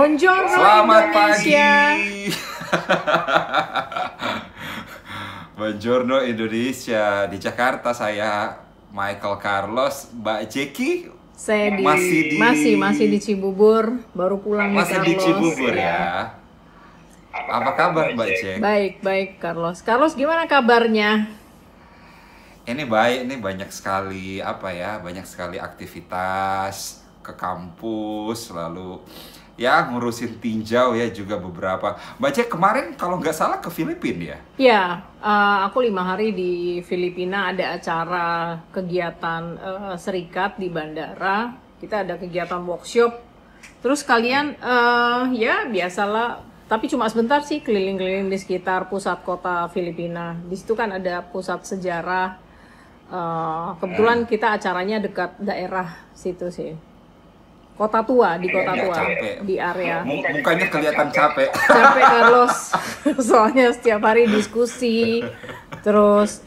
Buongiorno Selamat Indonesia. pagi. Buongiorno Indonesia. Di Jakarta saya Michael Carlos, Mbak Jeki Saya masih di Cibubur, baru pulang nih masih di Carlos. Cibubur ya. Apa kabar Mbak Jek? Baik Carlos. Carlos gimana kabarnya? Ini baik, ini banyak sekali banyak sekali aktivitas ke kampus, lalu ya ngurusin tinjau ya juga beberapa. Mbak Jek kemarin kalau nggak salah ke Filipina ya? Ya, aku 5 hari di Filipina, ada acara kegiatan serikat di bandara. Kita ada kegiatan workshop. Terus kalian ya biasalah, tapi cuma sebentar sih, keliling-keliling di sekitar pusat kota Filipina. Di situ kan ada pusat sejarah. Kebetulan kita acaranya dekat daerah situ sih. Kota tua, di kota tua, Capek. di area. Mukanya kelihatan capek. Capek Carlos, soalnya setiap hari diskusi, terus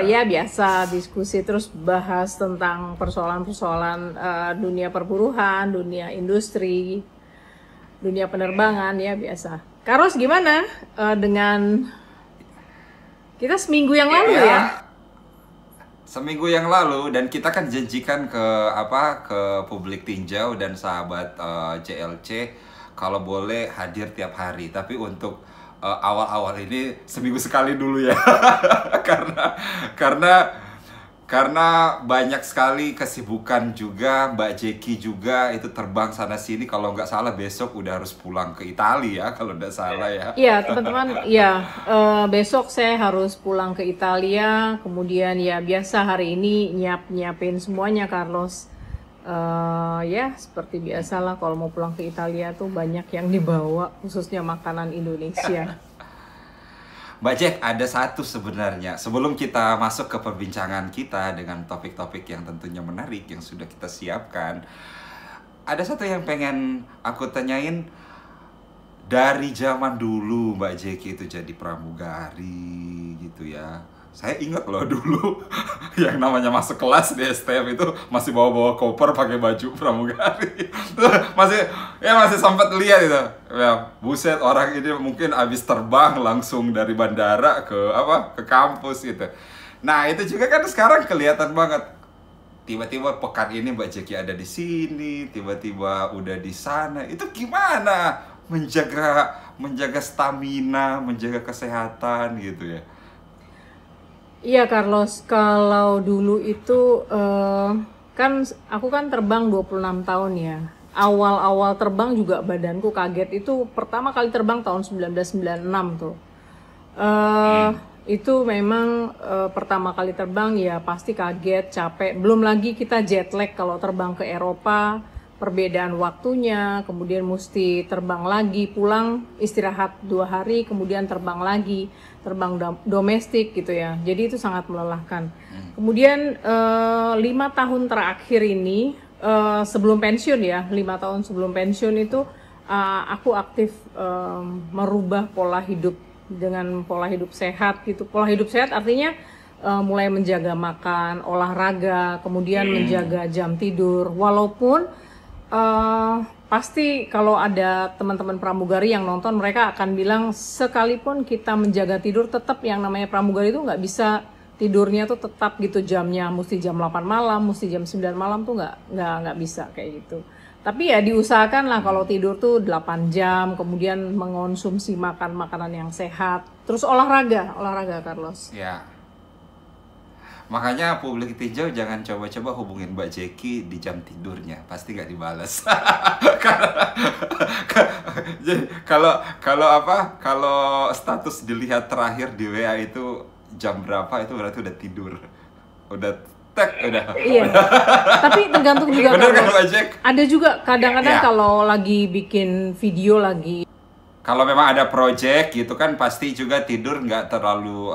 ya biasa diskusi, terus bahas tentang persoalan-persoalan dunia perburuhan, dunia industri, dunia penerbangan, ya biasa. Carlos gimana dengan kita seminggu yang lalu ya? Seminggu yang lalu, dan kita kan janjikan ke publik tinjau dan sahabat JLC kalau boleh hadir tiap hari. Tapi untuk awal-awal ini seminggu sekali dulu ya. karena banyak sekali kesibukan juga. Mbak Jeki juga itu terbang sana sini, kalau nggak salah besok udah harus pulang ke Italia kalau nggak salah ya. Iya teman-teman, ya besok saya harus pulang ke Italia. Kemudian ya biasa hari ini nyiapin semuanya Carlos. Ya seperti biasalah, kalau mau pulang ke Italia tuh banyak yang dibawa, khususnya makanan Indonesia. Mbak Jack, ada satu sebenarnya. Sebelum kita masuk ke perbincangan kita dengan topik-topik yang tentunya menarik yang sudah kita siapkan, ada satu yang pengen aku tanyain. Dari zaman dulu Mbak Jeki itu jadi pramugari gitu ya. Saya ingat loh dulu yang namanya masuk kelas di STM itu masih bawa-bawa koper pakai baju pramugari. masih sempat lihat itu. Ya, buset, orang ini mungkin habis terbang langsung dari bandara ke kampus gitu. Nah, itu juga kan sekarang kelihatan banget. Tiba-tiba pekan ini Mbak Jeki ada di sini, tiba-tiba udah di sana. Itu gimana menjaga stamina, menjaga kesehatan gitu ya? Iya Carlos, kalau dulu itu kan aku kan terbang 26 tahun ya. Awal-awal terbang juga badanku kaget. Itu pertama kali terbang tahun 1996 tuh. Itu memang pertama kali terbang ya pasti kaget, capek. Belum lagi kita jet lag kalau terbang ke Eropa. Perbedaan waktunya, kemudian mesti terbang lagi, pulang istirahat 2 hari, kemudian terbang lagi, terbang domestik gitu ya. Jadi itu sangat melelahkan. Kemudian 5 tahun terakhir ini, sebelum pensiun ya, 5 tahun sebelum pensiun itu aku aktif merubah pola hidup dengan pola hidup sehat gitu. Pola hidup sehat artinya mulai menjaga makan, olahraga, kemudian menjaga jam tidur. Walaupun pasti kalau ada teman-teman pramugari yang nonton, mereka akan bilang sekalipun kita menjaga tidur, tetap yang namanya pramugari itu nggak bisa tidurnya tuh tetap gitu jamnya, mesti jam 8 malam, mesti jam 9 malam tuh nggak bisa kayak gitu. Tapi ya diusahakan lah kalau tidur tuh 8 jam, kemudian mengonsumsi makanan yang sehat, terus olahraga Carlos. Ya. Makanya publik tinjau jangan coba-coba hubungin Mbak Jeki di jam tidurnya, pasti nggak dibalas. Jadi kalau status dilihat terakhir di WA itu jam berapa, itu berarti udah tidur, udah udah. Iya. Tapi tergantung juga Carlos. Ada juga kadang-kadang kalau lagi bikin video lagi. Kalau memang ada project gitu kan pasti juga tidur nggak terlalu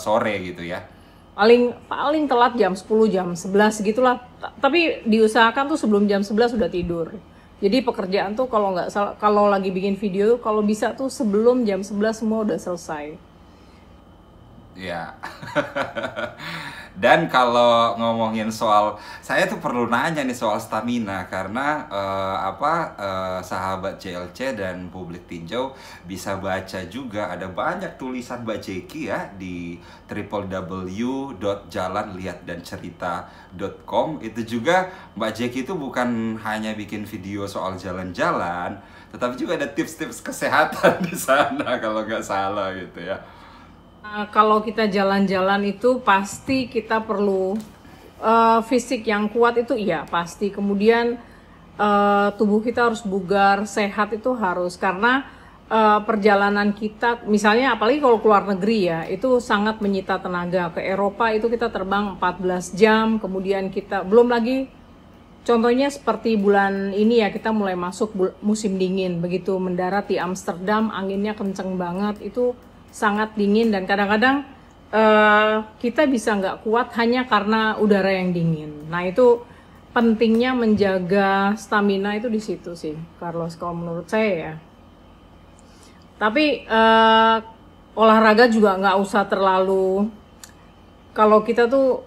sore gitu ya. Paling telat jam 10, jam 11 gitulah. Tapi diusahakan tuh sebelum jam 11 sudah tidur. Jadi pekerjaan tuh kalau nggak salah, kalau lagi bikin video tuh kalau bisa tuh sebelum jam 11 semua udah selesai. Ya. Dan kalau ngomongin soal, saya tuh perlu nanya nih soal stamina karena sahabat JLC dan publik tinjau bisa baca juga ada banyak tulisan Mbak Jeki ya di www.jalanlihatdancerita.com. Itu juga Mbak Jeki itu bukan hanya bikin video soal jalan-jalan, tetapi juga ada tips-tips kesehatan di sana kalau nggak salah gitu ya. Kalau kita jalan-jalan itu pasti kita perlu fisik yang kuat itu iya pasti. Kemudian tubuh kita harus bugar, sehat itu harus karena perjalanan kita misalnya apalagi kalau keluar negeri ya itu sangat menyita tenaga. Ke Eropa itu kita terbang 14 jam, kemudian kita belum lagi contohnya seperti bulan ini ya kita mulai masuk musim dingin, begitu mendarat di Amsterdam anginnya kenceng banget itu sangat dingin dan kadang-kadang kita bisa nggak kuat hanya karena udara yang dingin. Nah itu pentingnya menjaga stamina itu di situ sih, Carlos, kalau menurut saya ya. Tapi olahraga juga nggak usah terlalu, kalau kita tuh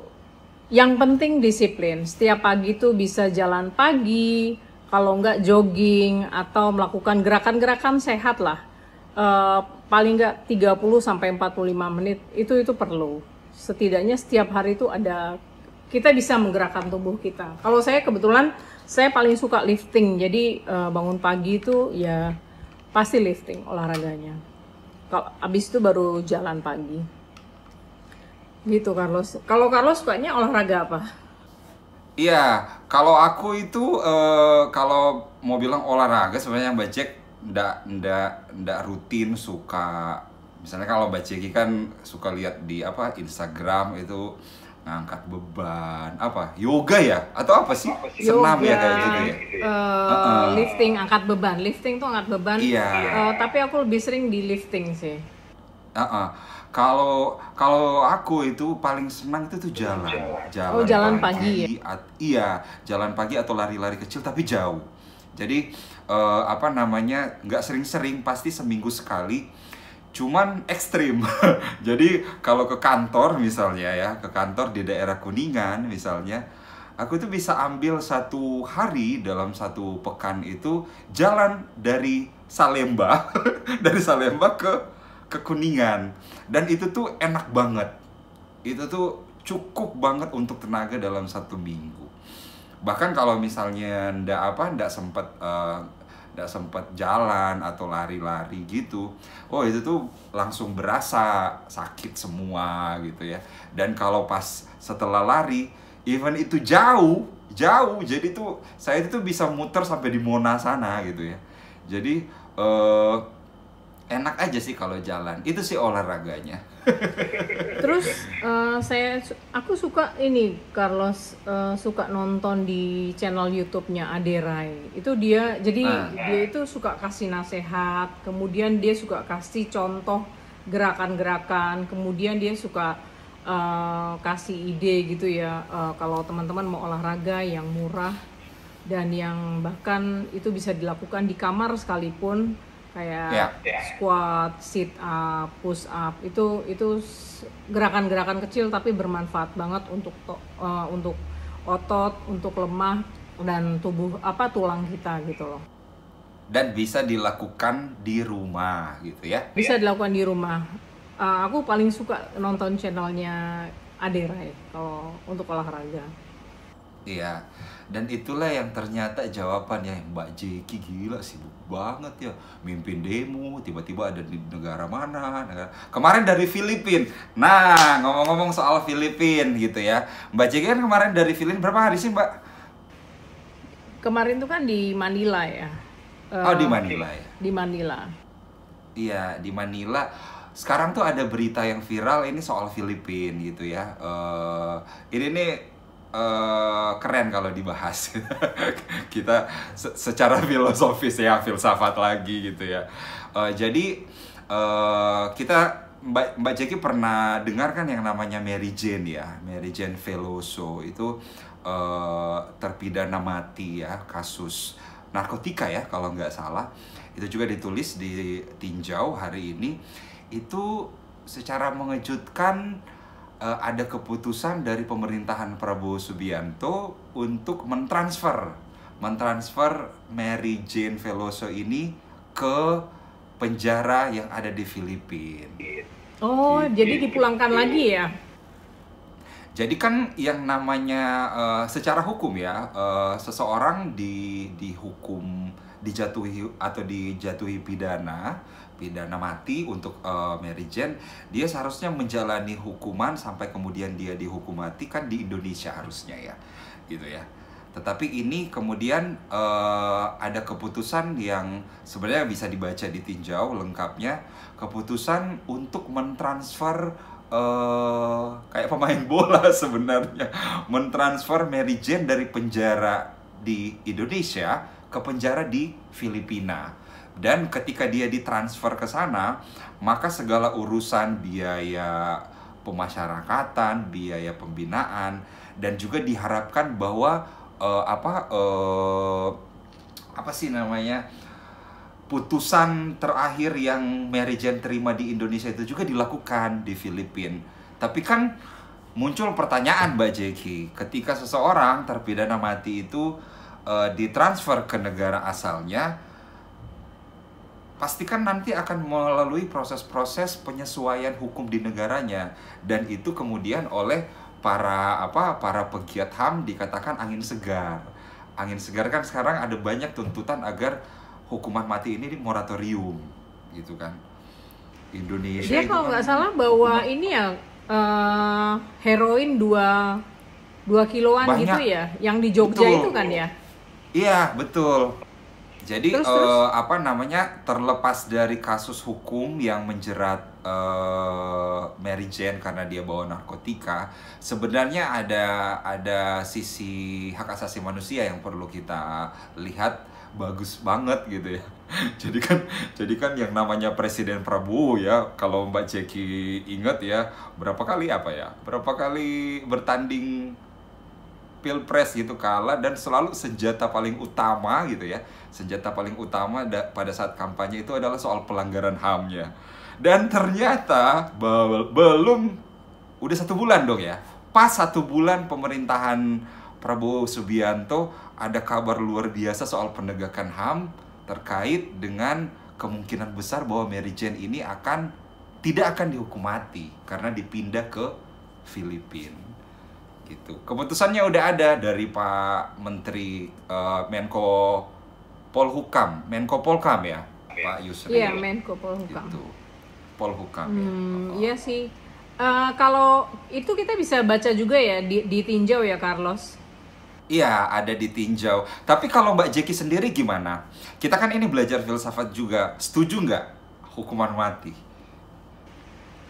yang penting disiplin. Setiap pagi tuh bisa jalan pagi, kalau nggak jogging atau melakukan gerakan-gerakan sehat lah. Paling nggak 30-45 menit itu perlu. Setidaknya setiap hari itu ada, kita bisa menggerakkan tubuh kita. Kalau saya kebetulan saya paling suka lifting, jadi bangun pagi itu ya pasti lifting olahraganya. Kalau abis itu baru jalan pagi. Gitu Carlos. Kalau Carlos sukanya olahraga apa? Iya, kalau aku itu kalau mau bilang olahraga sebenarnya Mbak Jack ndak rutin suka. Misalnya kalau Mbak Jeki kan suka lihat di Instagram itu ngangkat beban, yoga ya atau apa sih? Senam ya kayak gitu ya. Lifting, angkat beban. Lifting tuh angkat beban. Iya. Tapi aku lebih sering di lifting sih. Kalau aku itu paling senang itu tuh jalan. Jalan pagi ya? Iya, jalan pagi atau lari-lari kecil tapi jauh. Jadi nggak sering-sering, pasti seminggu sekali. Cuman ekstrim. Jadi kalau ke kantor misalnya ya, ke kantor di daerah Kuningan misalnya, aku tuh bisa ambil satu hari dalam satu pekan itu jalan dari Salemba, dari Salemba ke Kuningan, dan itu tuh enak banget. Itu tuh cukup banget untuk tenaga dalam satu minggu. Bahkan kalau misalnya ndak sempet jalan atau lari-lari gitu, itu tuh langsung berasa sakit semua gitu ya. Dan kalau pas setelah lari, even itu jauh, jadi tuh saya itu bisa muter sampai di Monas sana gitu ya. Jadi enak aja sih kalau jalan. Itu sih olahraganya. Terus aku suka ini Carlos, suka nonton di channel YouTube-nya Aderai. Itu dia itu suka kasih nasihat, kemudian dia suka kasih contoh gerakan-gerakan, kemudian dia suka kasih ide gitu ya, kalau teman-teman mau olahraga yang murah dan yang bahkan itu bisa dilakukan di kamar sekalipun, kayak squat, sit up, push up, itu gerakan-gerakan kecil tapi bermanfaat banget untuk otot, untuk lemah dan tulang kita gitu loh. Dan bisa dilakukan di rumah gitu ya? Bisa dilakukan di rumah. Aku paling suka nonton channelnya Aderai kalau untuk olahraga. Iya, dan itulah yang ternyata jawabannya. Mbak Jeki gila, sibuk banget ya, mimpin demo, tiba-tiba ada di negara mana. Kemarin dari Filipina. Nah, ngomong-ngomong soal Filipina gitu ya, Mbak Jeki kan kemarin dari Filipina berapa hari sih Mbak? Kemarin tuh kan di Manila ya. Di Manila ya? Di Manila. Iya, di Manila. Sekarang tuh ada berita yang viral ini soal Filipina gitu ya. Ini nih keren kalau dibahas. Kita secara filosofis ya, filsafat lagi gitu ya. Jadi kita Mbak Jeki pernah dengar kan yang namanya Mary Jane ya, Mary Jane Veloso itu terpidana mati ya, kasus narkotika ya kalau nggak salah. Itu juga ditulis di Tinjau hari ini. Itu secara mengejutkan ada keputusan dari pemerintahan Prabowo Subianto untuk mentransfer Mary Jane Veloso ini ke penjara yang ada di Filipina. Oh, jadi dipulangkan lagi ya? Jadi kan yang namanya secara hukum ya, seseorang dihukum, dijatuhi pidana mati untuk Mary Jane, dia seharusnya menjalani hukuman sampai kemudian dia dihukum mati kan di Indonesia harusnya ya, gitu ya. Tetapi ini kemudian ada keputusan yang sebenarnya bisa dibaca ditinjau lengkapnya, keputusan untuk mentransfer kayak pemain bola sebenarnya, mentransfer Mary Jane dari penjara di Indonesia ke penjara di Filipina. Dan ketika dia ditransfer ke sana, maka segala urusan biaya pemasyarakatan, biaya pembinaan, dan juga diharapkan bahwa apa sih namanya, putusan terakhir yang Mary Jane terima di Indonesia itu juga dilakukan di Filipina. Tapi kan muncul pertanyaan, Mbak Jeki, ketika seseorang terpidana mati itu ditransfer ke negara asalnya, pastikan nanti akan melalui proses-proses penyesuaian hukum di negaranya, dan itu kemudian oleh para pegiat HAM dikatakan angin segar. Angin segar kan sekarang ada banyak tuntutan agar hukuman mati ini di moratorium, gitu kan. Indonesia Dia kalau nggak kan salah bawa ini ya heroin 2 kiloan banyak, gitu ya, yang di Jogja betul. itu kan ya. Iya, betul. Jadi Terus? terlepas dari kasus hukum yang menjerat Mary Jane karena dia bawa narkotika, sebenarnya ada sisi hak asasi manusia yang perlu kita lihat bagus banget gitu ya. Jadi kan yang namanya Presiden Prabowo ya, kalau Mbak Jeki ingat ya, berapa kali bertanding Pilpres gitu kalah, dan selalu senjata paling utama gitu ya. Senjata paling utama pada saat kampanye itu adalah soal pelanggaran HAM-nya. Dan ternyata belum, udah 1 bulan dong ya. Pas 1 bulan pemerintahan Prabowo Subianto, ada kabar luar biasa soal penegakan HAM terkait dengan kemungkinan besar bahwa Mary Jane ini tidak akan dihukum mati karena dipindah ke Filipina. Gitu. Keputusannya udah ada dari Pak Menteri Menko Polhukam ya, Pak Yusri. Iya, Menko Polhukam. Gitu. Polhukam ya. Iya sih. Kalau itu kita bisa baca juga ya, ditinjau ya, Carlos. Iya, ada ditinjau. Tapi kalau Mbak Jeki sendiri gimana? Kita kan ini belajar filsafat juga. Setuju nggak hukuman mati?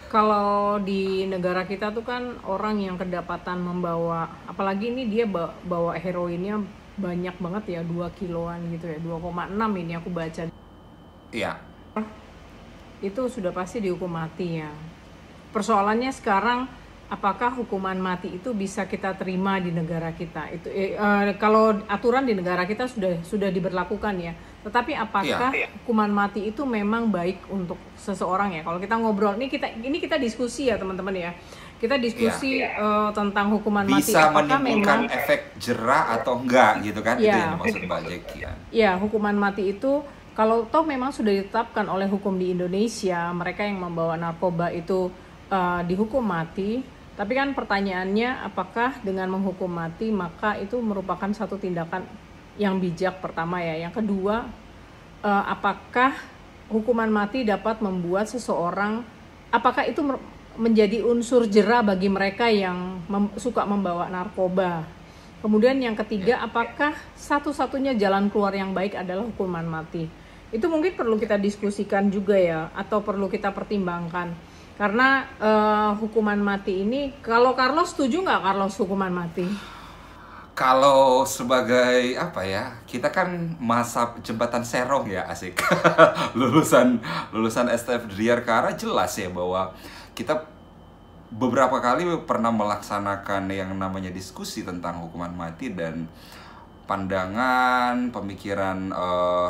Kalau di negara kita tuh kan orang yang kedapatan membawa, apalagi ini dia bawa heroinnya banyak banget ya, 2 kiloan gitu ya, 2,6 ini aku baca. Iya. Itu sudah pasti dihukum mati ya. Persoalannya sekarang, apakah hukuman mati itu bisa kita terima di negara kita? Itu kalau aturan di negara kita sudah diberlakukan ya. Tetapi apakah hukuman mati itu memang baik untuk seseorang ya? Kalau kita ngobrol, ini kita diskusi ya teman-teman ya. Kita diskusi tentang hukuman mati. Bisa Apakah menimbulkan memang efek jera atau enggak gitu kan? Itu yang dimaksud Mbak Jeki ya. Ya, hukuman mati itu kalau toh memang sudah ditetapkan oleh hukum di Indonesia, mereka yang membawa narkoba itu dihukum mati. Tapi kan pertanyaannya, apakah dengan menghukum mati maka itu merupakan satu tindakan yang bijak pertama ya. Yang kedua, apakah hukuman mati dapat membuat seseorang, apakah itu menjadi unsur jera bagi mereka yang suka membawa narkoba. Kemudian yang ketiga, apakah satu-satunya jalan keluar yang baik adalah hukuman mati. Itu mungkin perlu kita diskusikan juga ya, atau perlu kita pertimbangkan. Karena hukuman mati ini, kalau Carlos setuju nggak Carlos hukuman mati? Kalau sebagai kita kan masa jembatan Serong ya, asik. lulusan STF Driarkara jelas ya bahwa kita beberapa kali pernah melaksanakan yang namanya diskusi tentang hukuman mati, dan pandangan, pemikiran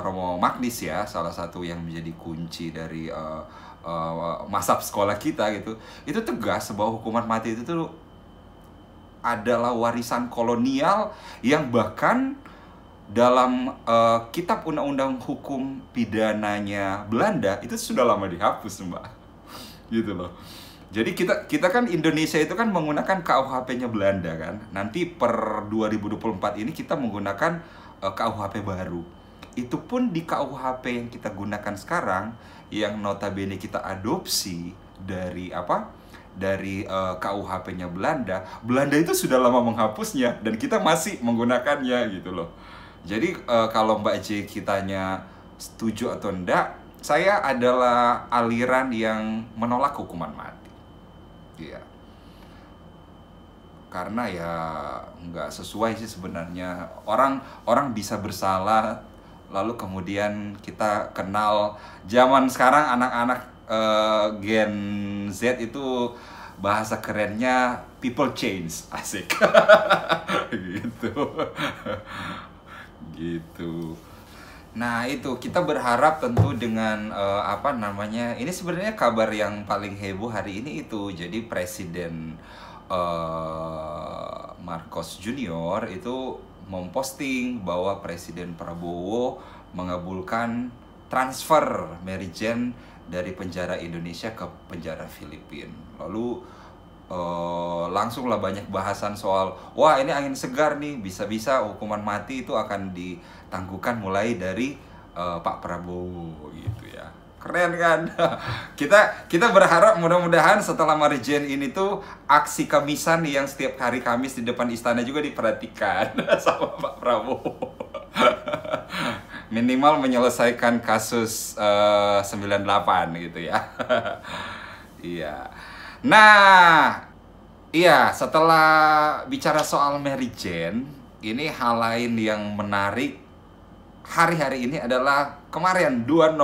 Romo Magnis ya, salah satu yang menjadi kunci dari masa sekolah kita gitu. Itu tegas bahwa hukuman mati itu tuh adalah warisan kolonial yang bahkan dalam kitab undang-undang hukum pidananya Belanda itu sudah lama dihapus, Mbak. Gitu loh. Jadi kita kan Indonesia itu kan menggunakan KUHP-nya Belanda kan. Nanti per 2024 ini kita menggunakan KUHP baru. Itu pun di KUHP yang kita gunakan sekarang, yang notabene kita adopsi dari KUHP-nya Belanda. Belanda itu sudah lama menghapusnya dan kita masih menggunakannya gitu loh. Jadi kalau Mbak J kitanya setuju atau enggak, saya adalah aliran yang menolak hukuman mati. Iya. Karena ya nggak sesuai sih sebenarnya. Orang bisa bersalah, lalu kemudian kita kenal zaman sekarang anak-anak Gen Z itu bahasa kerennya people change, asik. Gitu. Gitu. Nah itu kita berharap tentu dengan ini sebenarnya kabar yang paling heboh hari ini itu. Jadi Presiden Marcos Junior itu memposting bahwa Presiden Prabowo mengabulkan transfer Mary Jane dari penjara Indonesia ke penjara Filipina. Lalu langsunglah banyak bahasan soal wah ini angin segar nih, bisa-bisa hukuman mati itu akan ditangguhkan mulai dari Pak Prabowo gitu ya. Keren kan? Kita berharap mudah-mudahan setelah Mary Jane ini tuh aksi Kamisan yang setiap hari Kamis di depan istana juga diperhatikan sama Pak Prabowo. Minimal menyelesaikan kasus 98 gitu ya. Iya. Nah, iya, setelah bicara soal Mary Jane, ini hal lain yang menarik hari-hari ini adalah kemarin 2-0.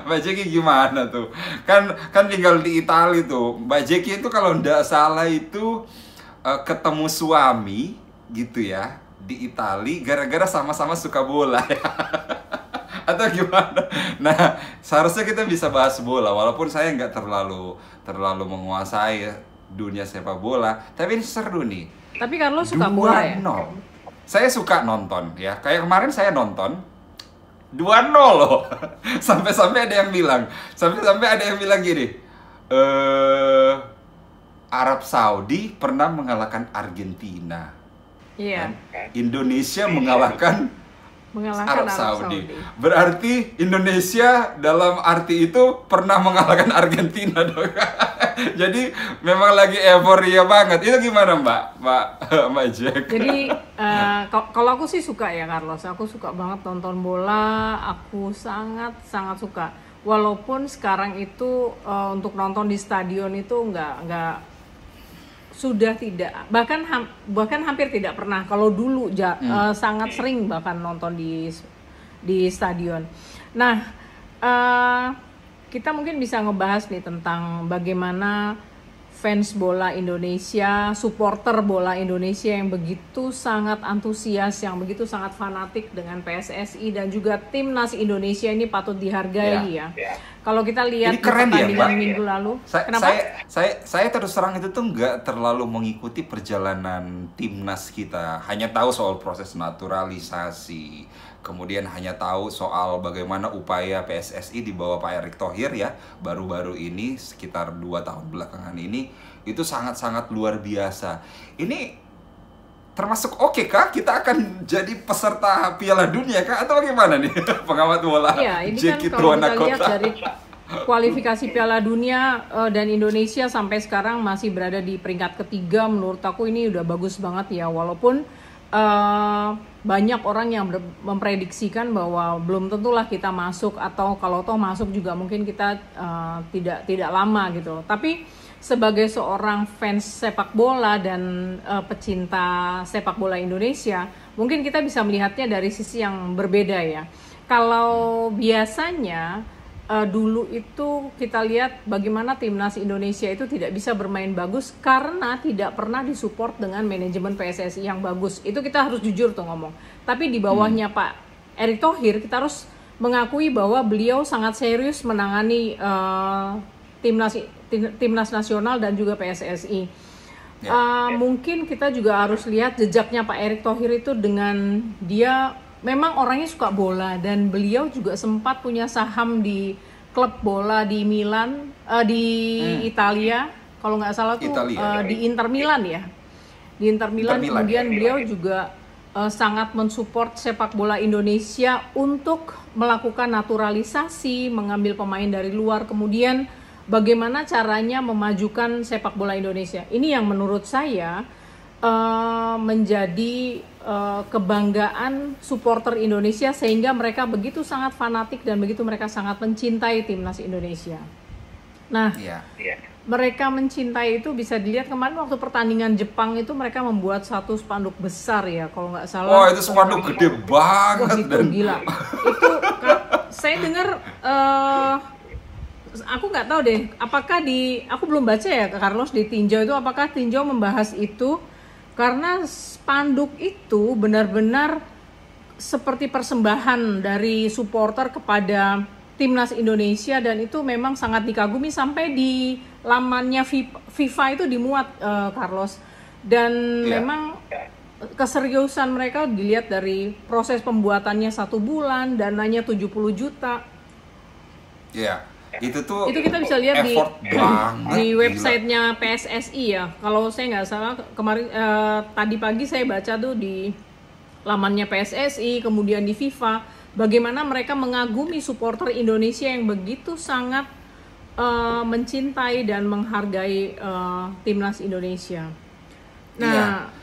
Mbak Jeki gimana tuh? Kan tinggal di Italia tuh. Mbak Jeki itu kalau nggak salah itu ketemu suami gitu ya di Italia gara-gara sama-sama suka bola ya. Atau gimana? Nah, seharusnya kita bisa bahas bola walaupun saya nggak terlalu menguasai dunia sepak bola, tapi ini seru nih. Tapi Carlo suka bola ya? Saya suka nonton ya. Kayak kemarin saya nonton 2-0 loh. Sampai-sampai ada yang bilang gini. Arab Saudi pernah mengalahkan Argentina. Iya. Indonesia mengalahkan Arab Saudi. Berarti Indonesia dalam arti itu pernah mengalahkan Argentina dong. Jadi memang lagi euforia banget. Itu gimana Mbak Jack? Jadi kalau aku sih suka ya Carlos. Aku suka banget nonton bola. Aku sangat suka. Walaupun sekarang itu untuk nonton di stadion itu nggak sudah tidak, bahkan hampir tidak pernah. Kalau dulu sangat sering bahkan nonton di stadion. Nah, kita mungkin bisa ngebahas nih tentang bagaimana fans bola Indonesia, supporter bola Indonesia yang begitu sangat antusias, yang begitu sangat fanatik dengan PSSI dan juga timnas Indonesia ini patut dihargai ya. Kalau kita lihat pertandingan minggu lalu, kenapa? Saya terus terang itu tuh nggak terlalu mengikuti perjalanan timnas kita. Hanya tahu soal proses naturalisasi, kemudian hanya tahu soal bagaimana upaya PSSI di bawah Pak Erick Thohir ya, baru-baru ini sekitar 2 tahun belakangan ini itu sangat-sangat luar biasa. Ini termasuk oke kah kita akan jadi peserta Piala Dunia kah atau bagaimana nih pengamat bola? Iya, ini kan kalau kita lihat dari kualifikasi Piala Dunia dan Indonesia sampai sekarang masih berada di peringkat ketiga. Menurut aku ini udah bagus banget ya, walaupun banyak orang yang memprediksikan bahwa belum tentulah kita masuk, atau kalau toh masuk juga mungkin kita tidak lama gitu. Tapi sebagai seorang fans sepak bola dan pecinta sepak bola Indonesia, mungkin kita bisa melihatnya dari sisi yang berbeda ya. Kalau biasanya dulu itu kita lihat bagaimana timnas Indonesia itu tidak bisa bermain bagus karena tidak pernah disupport dengan manajemen PSSI yang bagus. Itu kita harus jujur tuh ngomong. Tapi di bawahnya Pak Erick Thohir kita harus mengakui bahwa beliau sangat serius menangani timnas nasional dan juga PSSI. Mungkin kita juga harus lihat jejaknya Pak Erick Thohir itu dengan dia memang orangnya suka bola dan beliau juga sempat punya saham di klub bola di Milan, di Italia, kalau nggak salah tuh di Inter Milan ya. Di Inter Milan kemudian beliau juga sangat mensupport sepak bola Indonesia untuk melakukan naturalisasi, mengambil pemain dari luar, kemudian bagaimana caranya memajukan sepak bola Indonesia. Ini yang menurut saya menjadi kebanggaan supporter Indonesia sehingga mereka begitu sangat fanatik dan begitu mereka sangat mencintai timnas Indonesia. Nah, mereka mencintai itu bisa dilihat kemarin waktu pertandingan Jepang itu mereka membuat satu spanduk besar ya kalau nggak salah. Oh itu spanduk gede banget. Wah, itu gila. Itu saya dengar aku nggak tahu deh apakah aku belum baca ya Carlos di tinjau itu apakah tinjau membahas itu. Karena spanduk itu benar-benar seperti persembahan dari supporter kepada timnas Indonesia dan itu memang sangat dikagumi sampai di lamannya FIFA itu dimuat Carlos dan memang keseriusan mereka dilihat dari proses pembuatannya 1 bulan, dananya 70 juta. Itu kita bisa lihat di websitenya PSSI ya. Kalau saya nggak salah kemarin tadi pagi saya baca tuh di lamannya PSSI kemudian di FIFA bagaimana mereka mengagumi supporter Indonesia yang begitu sangat mencintai dan menghargai timnas Indonesia. Nah,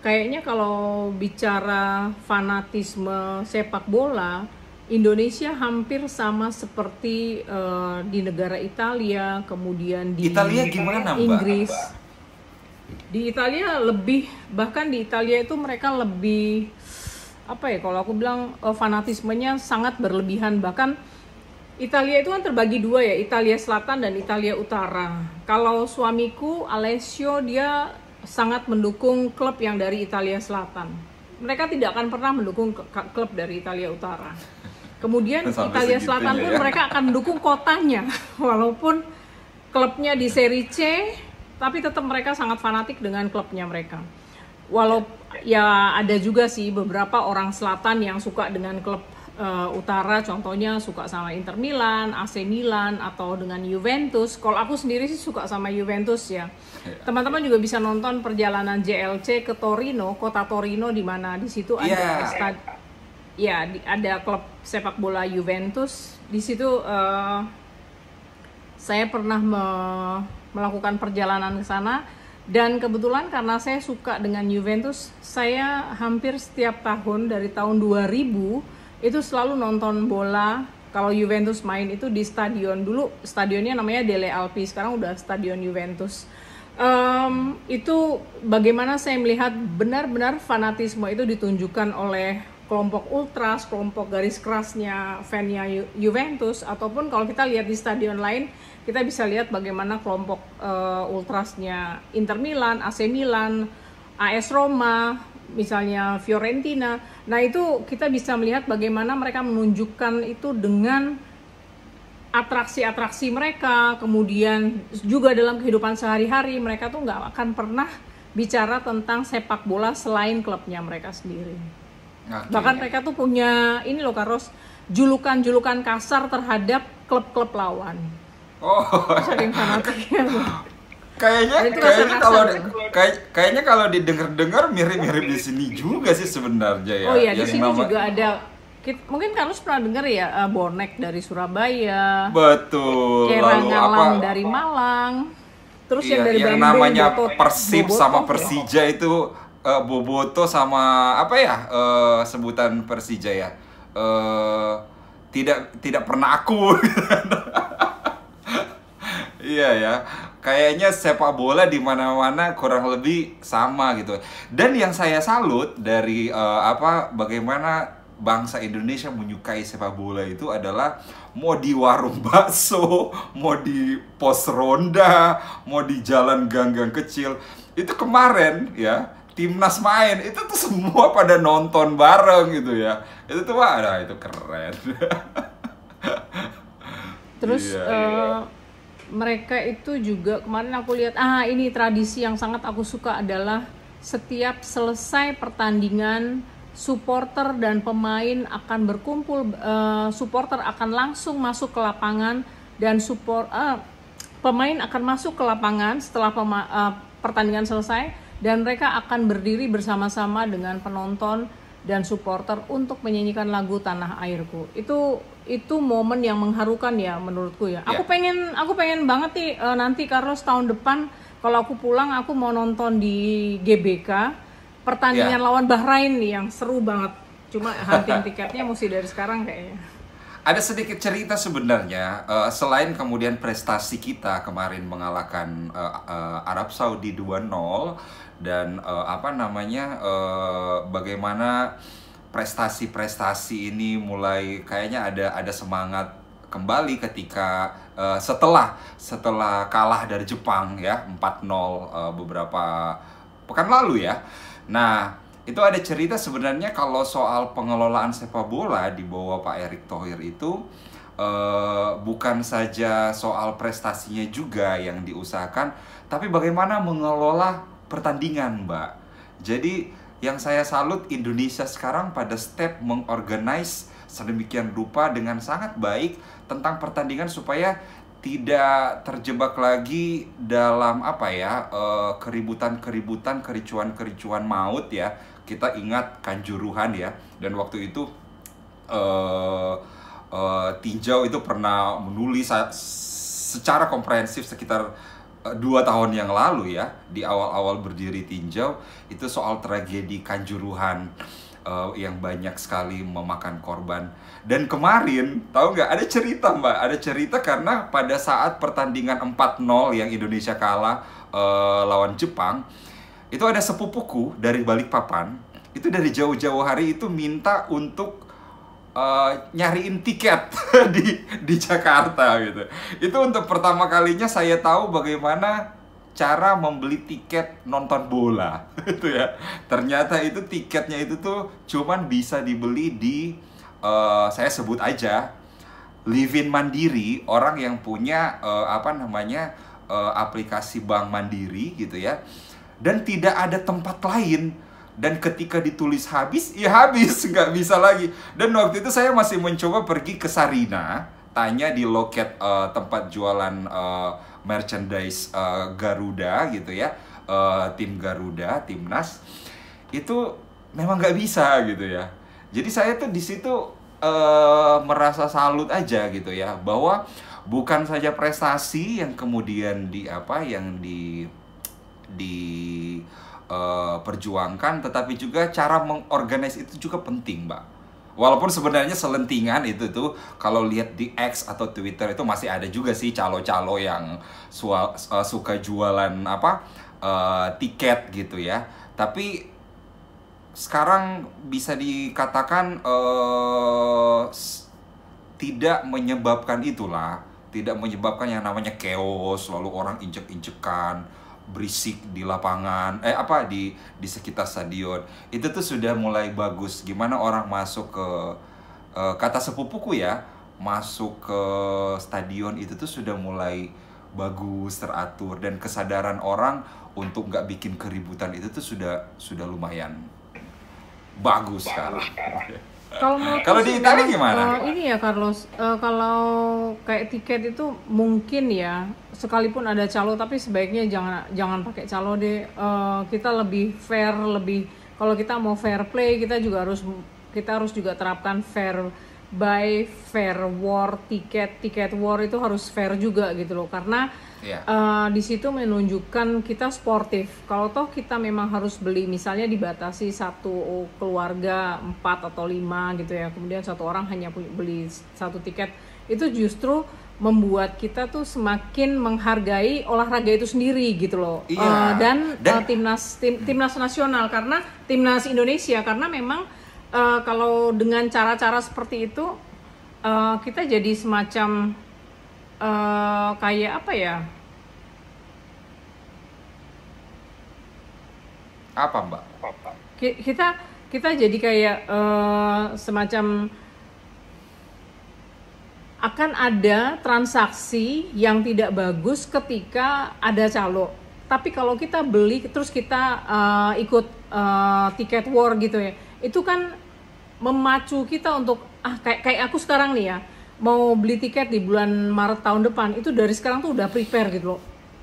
kayaknya kalau bicara fanatisme sepak bola Indonesia hampir sama seperti di negara Italia, kemudian di Italia gimana, Mbak? Inggris. Di Italia lebih, bahkan di Italia itu mereka lebih apa ya? Kalau aku bilang fanatismenya sangat berlebihan. Bahkan Italia itu kan terbagi 2 ya, Italia Selatan dan Italia Utara. Kalau suamiku Alessio dia sangat mendukung klub yang dari Italia Selatan. Mereka tidak akan pernah mendukung klub dari Italia Utara. Kemudian Italia Selatan pun mereka akan mendukung kotanya, walaupun klubnya di Serie C, tapi tetap mereka sangat fanatik dengan klubnya mereka. Walaupun ya ada juga sih beberapa orang selatan yang suka dengan klub utara, contohnya suka sama Inter Milan, AC Milan, atau dengan Juventus. Kalau aku sendiri sih suka sama Juventus ya. Teman-teman juga bisa nonton perjalanan JLC ke Torino, kota Torino di mana di situ ada ada klub sepak bola Juventus. Di situ saya pernah melakukan perjalanan ke sana dan kebetulan karena saya suka dengan Juventus, saya hampir setiap tahun dari tahun 2000 itu selalu nonton bola. Kalau Juventus main itu di stadion, dulu stadionnya namanya Delle Alpi, sekarang udah stadion Juventus. Itu bagaimana saya melihat benar-benar fanatisme itu ditunjukkan oleh kelompok ultras, kelompok garis kerasnya fannya Juventus, ataupun kalau kita lihat di stadion lain, kita bisa lihat bagaimana kelompok ultrasnya Inter Milan, AC Milan, AS Roma, misalnya Fiorentina. Nah itu kita bisa melihat bagaimana mereka menunjukkan itu dengan atraksi-atraksi mereka, kemudian juga dalam kehidupan sehari-hari mereka tuh nggak akan pernah bicara tentang sepak bola selain klubnya mereka sendiri. Bahkan mereka tuh punya ini loh Carlos, julukan-julukan kasar terhadap klub-klub lawan. Saking fanatiknya. Kayaknya kalau didengar-dengar mirip-mirip di sini juga sih sebenarnya ya. Oh iya, di sini juga ada. Mungkin Carlos pernah dengar ya, Bonek dari Surabaya. Betul. Kerangalang dari Malang. Terus yang dari yang Bandung namanya Persib sama Persija itu Boboto sama apa ya sebutan Persija ya. Tidak pernah aku. Iya ya. Kayaknya sepak bola di mana-mana kurang lebih sama gitu. Dan yang saya salut dari bagaimana bangsa Indonesia menyukai sepak bola itu adalah mau di warung bakso, mau di pos ronda, mau di jalan gang-gang kecil. Itu kemarin ya, timnas main, itu tuh semua pada nonton bareng gitu ya. Itu tuh wah, itu keren. Terus Iya. mereka itu juga kemarin aku lihat, ini tradisi yang sangat aku suka adalah setiap selesai pertandingan supporter dan pemain akan berkumpul, supporter akan langsung masuk ke lapangan dan pemain akan masuk ke lapangan setelah pertandingan selesai dan mereka akan berdiri bersama-sama dengan penonton dan supporter untuk menyanyikan lagu Tanah Airku. Itu momen yang mengharukan ya menurutku ya. Ya. Aku pengen banget nih nanti Carlos tahun depan kalau aku pulang aku mau nonton di GBK pertandingan lawan Bahrain nih yang seru banget. Cuma hunting tiketnya mesti dari sekarang kayaknya. Ada sedikit cerita sebenarnya, selain kemudian prestasi kita kemarin mengalahkan Arab Saudi 2-0 dan bagaimana prestasi-prestasi ini mulai kayaknya ada semangat kembali ketika setelah kalah dari Jepang ya 4-0 beberapa pekan lalu ya. Nah, itu ada cerita sebenarnya kalau soal pengelolaan sepak bola di bawah Pak Erick Thohir itu bukan saja soal prestasinya juga yang diusahakan, tapi bagaimana mengelola pertandingan, Mbak. Jadi yang saya salut Indonesia sekarang pada step mengorganize sedemikian rupa dengan sangat baik tentang pertandingan supaya tidak terjebak lagi dalam keributan-keributan, kericuan-kericuan maut ya. Kita ingat Kanjuruhan ya, dan waktu itu Tinjau itu pernah menulis secara komprehensif sekitar 2 tahun yang lalu ya, di awal-awal berdiri Tinjau, itu soal tragedi Kanjuruhan yang banyak sekali memakan korban. Dan kemarin, tahu nggak, ada cerita Mbak, ada cerita karena pada saat pertandingan 4-0 yang Indonesia kalah lawan Jepang, itu ada sepupuku dari Balikpapan, itu dari jauh-jauh hari itu minta untuk nyariin tiket di Jakarta gitu. Itu untuk pertama kalinya saya tahu bagaimana cara membeli tiket nonton bola itu ya. Ternyata itu tiketnya itu tuh cuman bisa dibeli di saya sebut aja Livin Mandiri, orang yang punya aplikasi Bank Mandiri gitu ya. Dan tidak ada tempat lain. Dan ketika ditulis habis, ya habis, nggak bisa lagi. Dan waktu itu saya masih mencoba pergi ke Sarina, tanya di loket tempat jualan merchandise Garuda gitu ya, tim Garuda, timnas, itu memang nggak bisa gitu ya. Jadi saya tuh di situ merasa salut aja gitu ya, bahwa bukan saja prestasi yang kemudian perjuangkan, tetapi juga cara mengorganize itu juga penting, Mbak. Walaupun sebenarnya selentingan itu tuh kalau lihat di X atau Twitter itu masih ada juga sih calo-calo yang suka jualan tiket gitu ya. Tapi sekarang bisa dikatakan tidak menyebabkan yang namanya chaos, lalu orang injek-injekan, berisik di lapangan, di sekitar stadion. Itu tuh sudah mulai bagus. Gimana orang masuk ke kata sepupuku ya, masuk ke stadion itu tuh sudah mulai bagus, teratur, dan kesadaran orang untuk nggak bikin keributan itu tuh sudah lumayan bagus sekarang. Kalau di Italia gimana? Ini ya Carlos, kalau kayak tiket itu mungkin ya, sekalipun ada calo, tapi sebaiknya jangan pakai calo deh. Kita lebih fair, kalau kita mau fair play, kita harus juga terapkan fair buy, fair war, tiket war itu harus fair juga gitu loh, karena di situ menunjukkan kita sportif. Kalau toh kita memang harus beli, misalnya dibatasi satu keluarga 4 atau 5 gitu ya, kemudian satu orang hanya beli satu tiket, itu justru membuat kita tuh semakin menghargai olahraga itu sendiri gitu loh. Dan timnas nasional, karena timnas Indonesia, karena memang kalau dengan cara-cara seperti itu kita jadi semacam kayak apa ya? Apa, Mbak? Kita jadi kayak semacam akan ada transaksi yang tidak bagus ketika ada calo. Tapi kalau kita beli terus kita ikut tiket war gitu ya, itu kan memacu kita untuk kayak aku sekarang nih ya, mau beli tiket di bulan Maret tahun depan, itu dari sekarang tuh udah prepare gitu loh.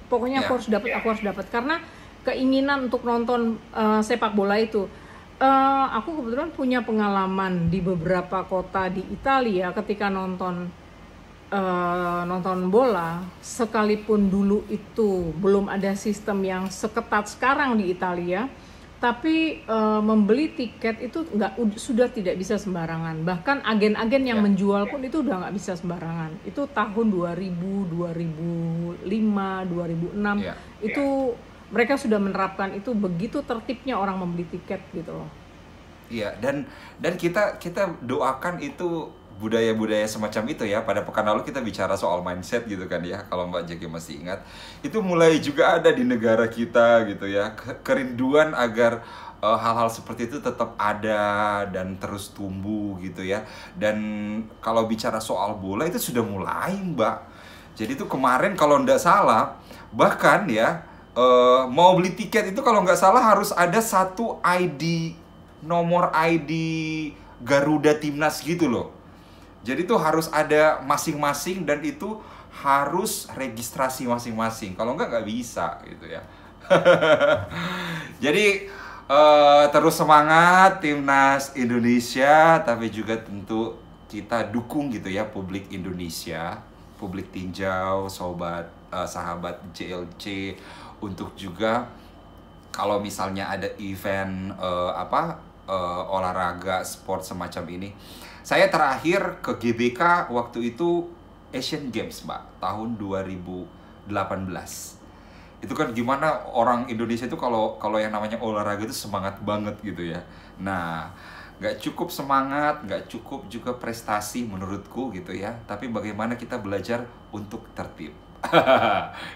Pokoknya aku harus dapat karena keinginan untuk nonton sepak bola itu. Aku kebetulan punya pengalaman di beberapa kota di Italia ketika nonton bola, sekalipun dulu itu belum ada sistem yang seketat sekarang di Italia, tapi membeli tiket itu sudah tidak bisa sembarangan. Bahkan agen-agen yang menjual pun itu udah nggak bisa sembarangan. Itu tahun 2000, 2005, 2006 itu mereka sudah menerapkan itu, begitu tertibnya orang membeli tiket gitu loh. Iya, dan kita doakan itu budaya-budaya semacam itu ya. Pada pekan lalu kita bicara soal mindset gitu kan ya, kalau Mbak Jackie masih ingat, itu mulai juga ada di negara kita gitu ya, kerinduan agar hal-hal seperti itu tetap ada dan terus tumbuh gitu ya. Dan kalau bicara soal bola itu sudah mulai, Mbak. Jadi itu kemarin kalau nggak salah, bahkan ya mau beli tiket itu kalau nggak salah harus ada satu nomor ID Garuda Timnas gitu loh. Jadi itu harus ada masing-masing dan itu harus registrasi masing-masing. Kalau nggak bisa gitu ya. Jadi terus semangat Timnas Indonesia, tapi juga tentu kita dukung gitu ya publik Indonesia, publik tinjau, sahabat JLC, untuk juga kalau misalnya ada event olahraga sport semacam ini. Saya terakhir ke GBK waktu itu Asian Games, Mbak, tahun 2018. Itu kan gimana orang Indonesia itu kalau yang namanya olahraga itu semangat banget gitu ya. Nah, nggak cukup semangat, nggak cukup juga prestasi menurutku gitu ya. Tapi bagaimana kita belajar untuk tertib.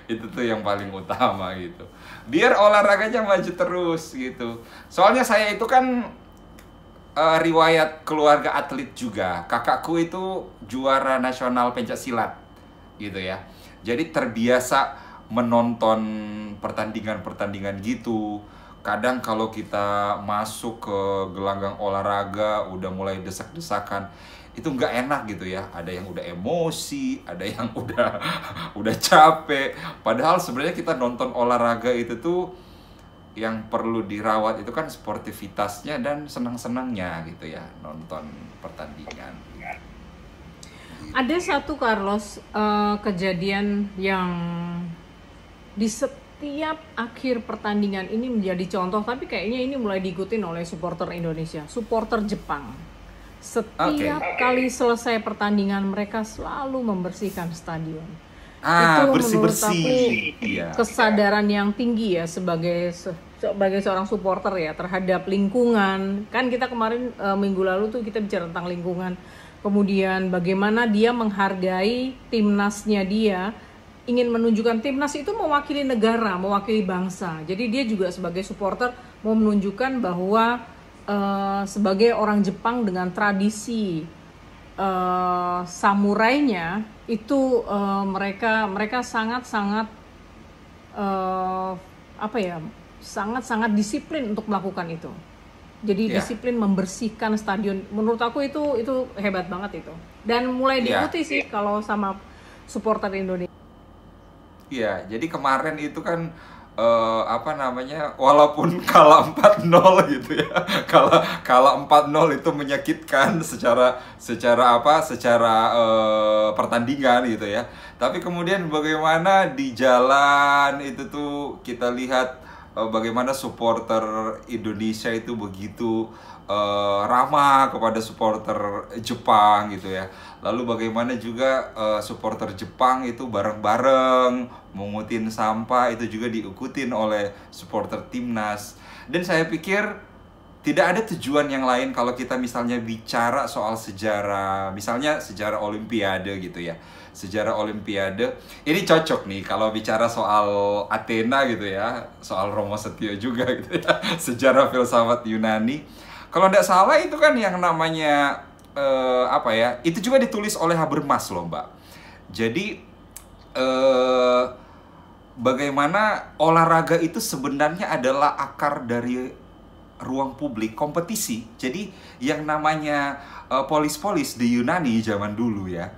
Itu tuh yang paling utama gitu. Biar olahraganya maju terus gitu. Soalnya saya itu kan riwayat keluarga atlet juga. Kakakku itu juara nasional pencaksilat gitu ya. Jadi terbiasa menonton pertandingan-pertandingan gitu. Kadang kalau kita masuk ke gelanggang olahraga udah mulai desak-desakan, itu nggak enak gitu ya. Ada yang udah emosi, ada yang udah capek. Padahal sebenarnya kita nonton olahraga itu tuh yang perlu dirawat itu kan sportivitasnya dan senang-senangnya gitu ya, nonton pertandingan. Ada satu, Carlos, kejadian yang di setiap akhir pertandingan ini menjadi contoh, tapi kayaknya ini mulai diikutin oleh supporter Indonesia, supporter Jepang. Setiap kali selesai pertandingan mereka selalu membersihkan stadion. Itu bersih-bersih. Menurut aku kesadaran yang tinggi ya sebagai seorang supporter ya terhadap lingkungan. Kan kita kemarin minggu lalu tuh kita bicara tentang lingkungan. Kemudian bagaimana dia menghargai timnasnya dia, ingin menunjukkan timnas itu mewakili negara, mewakili bangsa. Jadi dia juga sebagai supporter mau menunjukkan bahwa sebagai orang Jepang dengan tradisi samurainya itu mereka sangat-sangat sangat-sangat disiplin untuk melakukan itu. Jadi disiplin membersihkan stadion. Menurut aku itu hebat banget itu. Dan mulai diikuti sih kalau sama supporter Indonesia. Iya, jadi kemarin itu kan walaupun kalah 4-0 gitu ya. Kalah 4-0 itu menyakitkan secara pertandingan gitu ya. Tapi kemudian bagaimana di jalan itu tuh kita lihat bagaimana supporter Indonesia itu begitu ramah kepada supporter Jepang gitu ya. Lalu bagaimana juga supporter Jepang itu bareng-bareng mengutin sampah, itu juga diikutin oleh supporter timnas. Dan saya pikir tidak ada tujuan yang lain kalau kita misalnya bicara soal sejarah, misalnya sejarah Olimpiade gitu ya. Sejarah Olimpiade, ini cocok nih kalau bicara soal Athena gitu ya, soal Romo Setio juga gitu ya, sejarah filsafat Yunani. Kalau nggak salah itu kan yang namanya, apa ya, itu juga ditulis oleh Habermas loh Mbak. Jadi, bagaimana olahraga itu sebenarnya adalah akar dari ruang publik, kompetisi. Jadi yang namanya polis-polis di Yunani zaman dulu ya,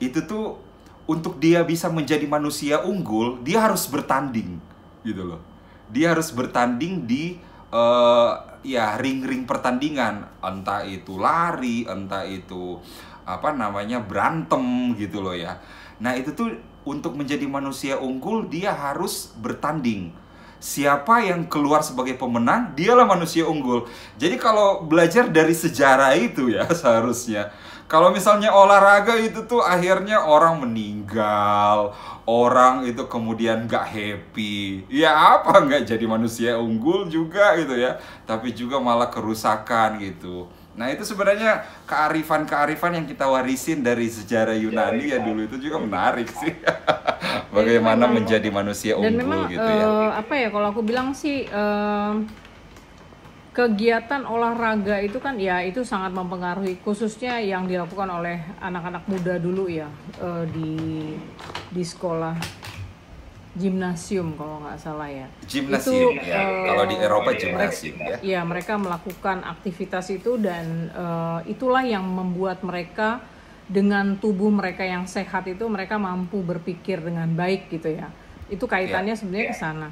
itu tuh untuk dia bisa menjadi manusia unggul, dia harus bertanding gitu loh. Dia harus bertanding di ya ring-ring pertandingan, entah itu lari, entah itu apa namanya berantem gitu loh ya. Nah, itu tuh untuk menjadi manusia unggul dia harus bertanding. Siapa yang keluar sebagai pemenang, dialah manusia unggul. Jadi kalau belajar dari sejarah itu ya seharusnya. Kalau misalnya olahraga itu tuh akhirnya orang meninggal, orang itu kemudian gak happy. Ya apa nggak jadi manusia unggul juga gitu ya. Tapi juga malah kerusakan gitu. Nah itu sebenarnya kearifan-kearifan yang kita warisin dari sejarah Yunani ya dulu itu juga menarik sih. Bagaimana menjadi manusia Dan unggul memang gitu ya. apa ya, kalau aku bilang sih kegiatan olahraga itu kan ya itu sangat mempengaruhi, khususnya yang dilakukan oleh anak-anak muda dulu ya, di sekolah gimnasium kalau nggak salah ya. Gimnasium Itu, ya. Kalau di Eropa gimnasium ya. Ya, mereka melakukan aktivitas itu dan itulah yang membuat mereka dengan tubuh mereka yang sehat itu mereka mampu berpikir dengan baik gitu ya. Itu kaitannya sebenarnya ke sana.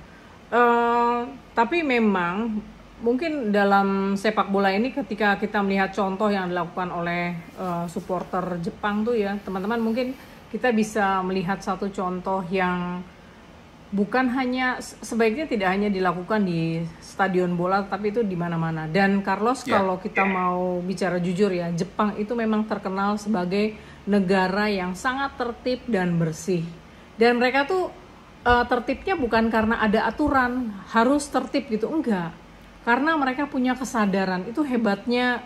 Tapi memang mungkin dalam sepak bola ini ketika kita melihat contoh yang dilakukan oleh supporter Jepang tuh ya, teman-teman, mungkin kita bisa melihat satu contoh yang bukan hanya sebaiknya tidak hanya dilakukan di stadion bola, tapi itu di mana-mana. Dan Carlos, kalau kita mau bicara jujur ya, Jepang itu memang terkenal sebagai negara yang sangat tertib dan bersih. Dan mereka tuh tertibnya bukan karena ada aturan harus tertib gitu, enggak. Karena mereka punya kesadaran. Itu hebatnya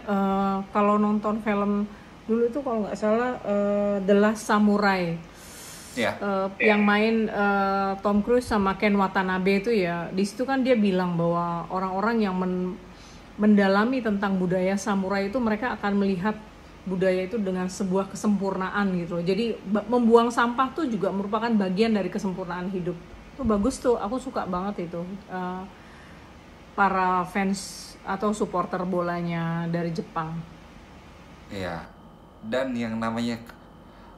kalau nonton film dulu itu kalau nggak salah The Last Samurai. Yang main Tom Cruise sama Ken Watanabe itu ya, di situ kan dia bilang bahwa orang-orang yang mendalami tentang budaya samurai itu mereka akan melihat budaya itu dengan sebuah kesempurnaan gitu. Jadi membuang sampah tuh juga merupakan bagian dari kesempurnaan hidup. Itu bagus tuh, aku suka banget itu. Para fans atau supporter bolanya dari Jepang. Iya. Dan yang namanya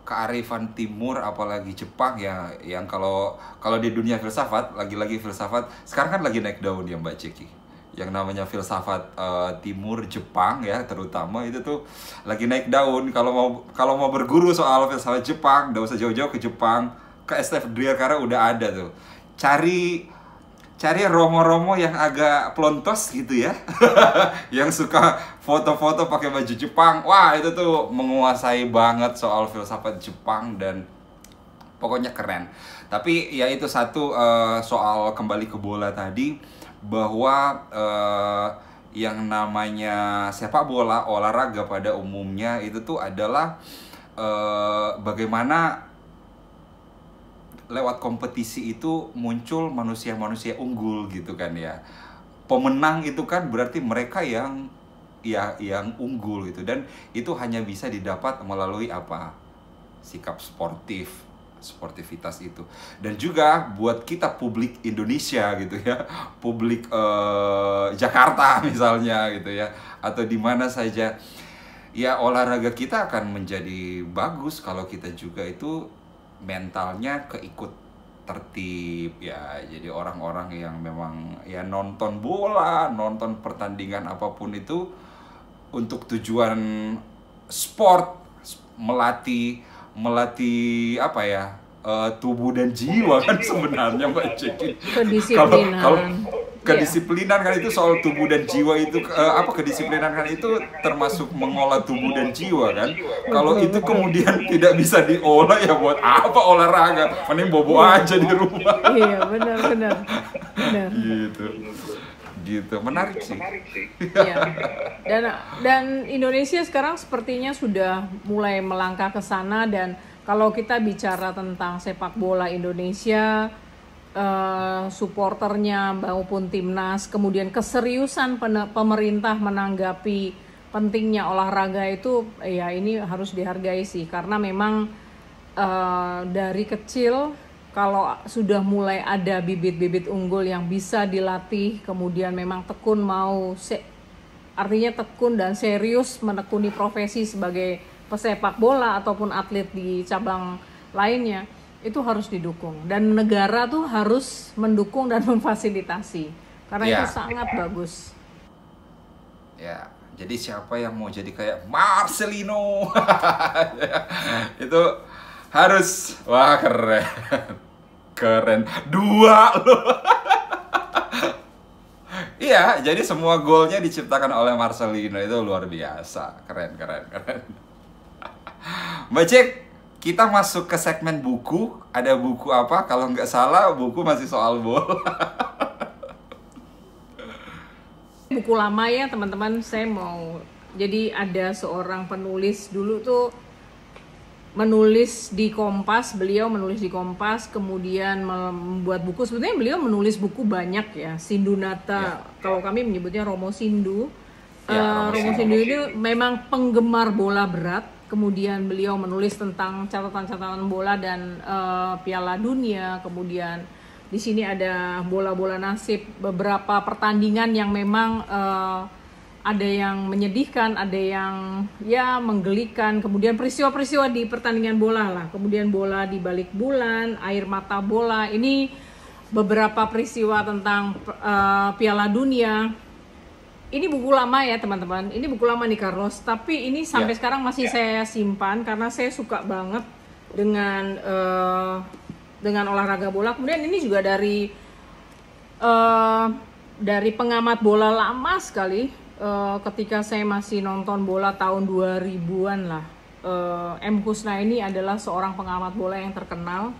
kearifan timur apalagi Jepang ya, yang kalau di dunia filsafat, lagi-lagi filsafat sekarang kan lagi naik daun ya Mbak Ceki, yang namanya filsafat timur Jepang ya, terutama itu tuh lagi naik daun. Kalau mau berguru soal filsafat Jepang, nggak usah jauh-jauh ke Jepang, ke STF karena udah ada tuh. Cari romo-romo yang agak plontos gitu ya. Yang suka foto-foto pakai baju Jepang. Wah, itu tuh menguasai banget soal filsafat Jepang dan pokoknya keren. Tapi ya itu satu, soal kembali ke bola tadi, bahwa yang namanya sepak bola, olahraga pada umumnya itu tuh adalah bagaimana lewat kompetisi itu muncul manusia-manusia unggul gitu kan ya. Pemenang itu kan berarti mereka yang unggul gitu, dan itu hanya bisa didapat melalui apa? Sikap sportivitas itu. Dan juga buat kita publik Indonesia gitu ya, publik Jakarta misalnya gitu ya, atau di mana saja ya, olahraga kita akan menjadi bagus kalau kita juga itu mentalnya keikut tertib ya. Jadi orang-orang yang memang ya nonton bola, nonton pertandingan apapun itu untuk tujuan sport, melatih apa ya, tubuh dan jiwa kan sebenarnya Mbak Ceki. Kedisiplinan. Kedisiplinan kan itu soal tubuh dan jiwa itu, kedisiplinan kan itu termasuk mengolah tubuh dan jiwa kan. Kalau itu kemudian tidak bisa diolah ya buat apa olahraga? Mending bobo aja di rumah. Iya, benar. Gitu. gitu. Menarik sih. Iya. Dan Indonesia sekarang sepertinya sudah mulai melangkah ke sana, dan kalau kita bicara tentang sepak bola Indonesia, supporternya maupun timnas, kemudian keseriusan pemerintah menanggapi pentingnya olahraga itu, ya ini harus dihargai sih, karena memang dari kecil kalau sudah mulai ada bibit-bibit unggul yang bisa dilatih, kemudian memang tekun artinya tekun dan serius menekuni profesi sebagai pesepak bola ataupun atlet di cabang lainnya, itu harus didukung. Dan negara tuh harus mendukung dan memfasilitasi, karena itu sangat bagus. Ya, jadi siapa yang mau jadi kayak Marcelino itu harus, wah keren. Keren. 2 loh. Iya, jadi semua golnya diciptakan oleh Marcelino, itu luar biasa. Keren. Mbak Jack, kita masuk ke segmen buku. Ada buku apa? Kalau nggak salah, buku masih soal bola. Buku lama ya teman-teman, jadi ada seorang penulis dulu tuh menulis di Kompas, beliau menulis di Kompas, kemudian membuat buku. Sebenarnya beliau menulis buku banyak ya, Sindunata, kalau kami menyebutnya Romo Sindu. Romo Sindu ini memang penggemar bola berat, kemudian beliau menulis tentang catatan-catatan bola dan Piala Dunia, kemudian di sini ada bola-bola nasib, beberapa pertandingan yang memang ada yang menyedihkan, ada yang ya menggelikan, kemudian peristiwa-peristiwa di pertandingan bola lah, kemudian bola di balik bulan, air mata bola, ini beberapa peristiwa tentang Piala Dunia. Ini buku lama ya teman-teman, ini buku lama nih Carlos, tapi ini sampai sekarang masih saya simpan karena saya suka banget dengan olahraga bola. Kemudian ini juga dari pengamat bola lama sekali. Ketika saya masih nonton bola tahun 2000-an lah, M. Kusnaini adalah seorang pengamat bola yang terkenal.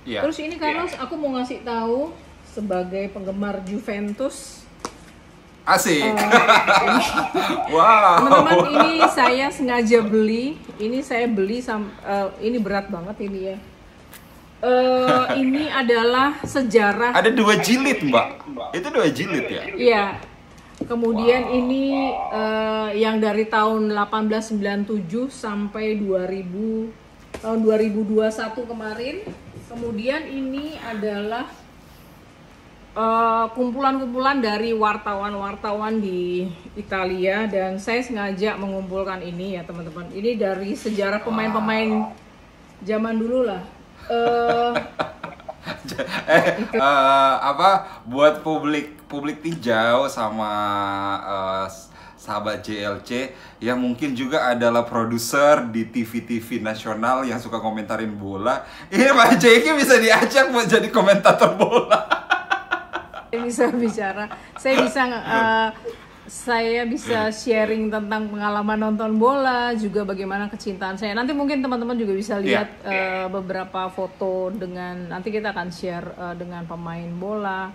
Terus ini Carlos, aku mau ngasih tahu sebagai penggemar Juventus. Asik. Wow. Teman-teman, ini saya sengaja beli. Ini saya beli ini berat banget ini ya. Ini adalah sejarah. Ada 2 jilid, Mbak. Itu 2 jilid ya? Iya. Kemudian ini yang dari tahun 1897 sampai tahun 2021 kemarin. Kemudian ini adalah kumpulan-kumpulan dari wartawan-wartawan di Italia, dan saya sengaja mengumpulkan ini ya teman-teman. Ini dari sejarah pemain-pemain zaman dulu lah. Buat publik Tijau sama sahabat JLC yang mungkin juga adalah produser di TV-TV nasional yang suka komentarin bola, ini Pak Jeki bisa diajak buat jadi komentator bola. Bisa bicara, saya bisa sharing tentang pengalaman nonton bola, juga bagaimana kecintaan saya. Nanti mungkin teman-teman juga bisa lihat beberapa foto nanti kita akan share dengan pemain bola.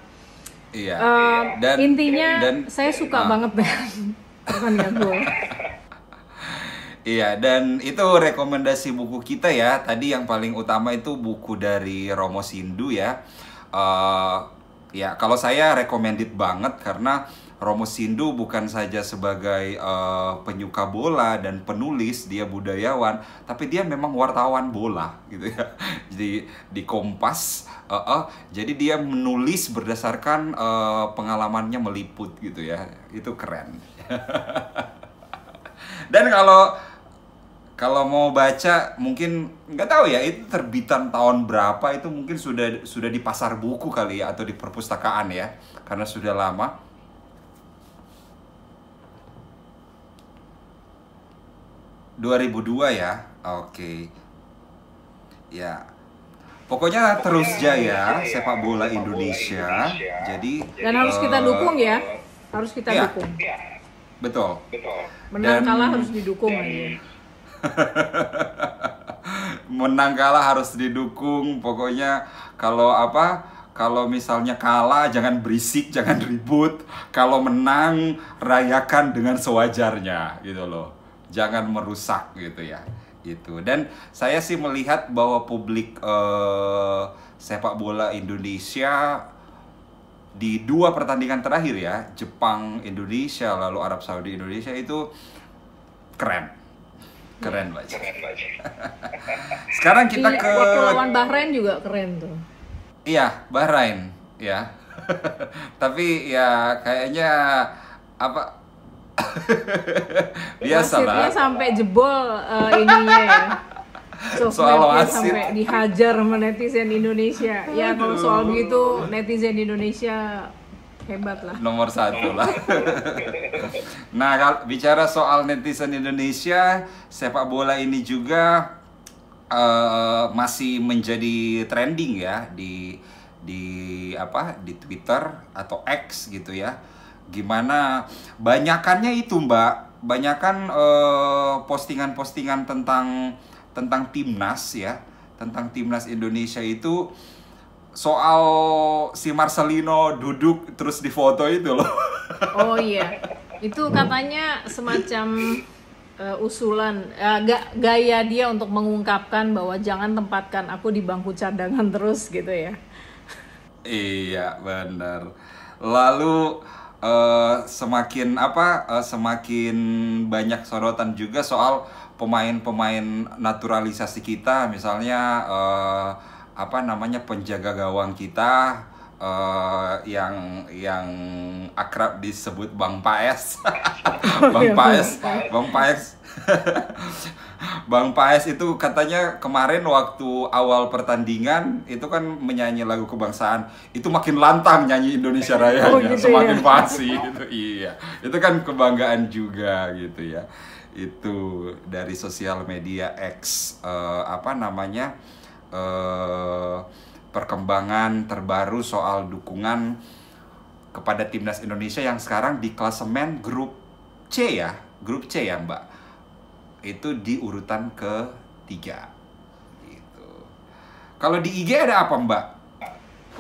Intinya saya suka banget dengan pertandingan bola. Iya, dan itu rekomendasi buku kita ya. Tadi yang paling utama itu buku dari Romo Sindu ya. Ya, kalau saya recommended banget karena Romo Sindu bukan saja sebagai penyuka bola dan penulis, dia budayawan, tapi dia memang wartawan bola gitu ya. Jadi di Kompas, jadi dia menulis berdasarkan pengalamannya meliput gitu ya. Itu keren. Dan kalau mau baca mungkin nggak tahu ya itu terbitan tahun berapa, itu mungkin sudah di pasar buku kali ya atau di perpustakaan ya, karena sudah lama. 2002 ya, oke. Ya, pokoknya terus jaya sepak bola Indonesia. Jadi dan harus kita dukung ya, harus kita dukung. Betul. Menang kalah harus didukung aja. Menang kalah harus didukung. Pokoknya kalau misalnya kalah jangan berisik, jangan ribut. Kalau menang rayakan dengan sewajarnya gitu loh. Jangan merusak gitu ya. Itu. Dan saya sih melihat bahwa publik sepak bola Indonesia di 2 pertandingan terakhir ya, Jepang Indonesia lalu Arab Saudi Indonesia itu keren. Keren Mbak. Sekarang kita ke waktu lawan Bahrain juga keren tuh. Iya, Bahrain ya. Tapi ya kayaknya apa biasalah. Wasitnya sampai jebol ininya ya. Soal Sosmednya wasit. sampai dihajar sama netizen Indonesia. Ya kalau soal begitu netizen Indonesia hebat lah. Nomor 1 lah. Nah, kalau bicara soal netizen Indonesia, sepak bola ini juga masih menjadi trending ya di Twitter atau X gitu ya. Gimana banyakannya itu Mbak, banyakan postingan-postingan tentang timnas ya, tentang timnas Indonesia itu soal si Marcelino duduk terus difoto itu loh. Oh iya, itu katanya semacam usulan, gaya dia untuk mengungkapkan bahwa jangan tempatkan aku di bangku cadangan terus gitu ya. Iya benar. Lalu semakin semakin banyak sorotan juga soal pemain-pemain naturalisasi kita, misalnya penjaga gawang kita yang akrab disebut Bang Paes. Bang Paes. Bang Paes itu katanya kemarin waktu awal pertandingan itu kan menyanyi lagu kebangsaan, itu makin lantang nyanyi Indonesia Raya, gitu semakin ya? fasih gitu. Iya, itu kan kebanggaan juga gitu ya. Itu dari sosial media X perkembangan terbaru soal dukungan kepada timnas Indonesia yang sekarang di klasemen grup C ya Mbak, itu di urutan ke-3 gitu. Kalau di IG ada apa Mbak?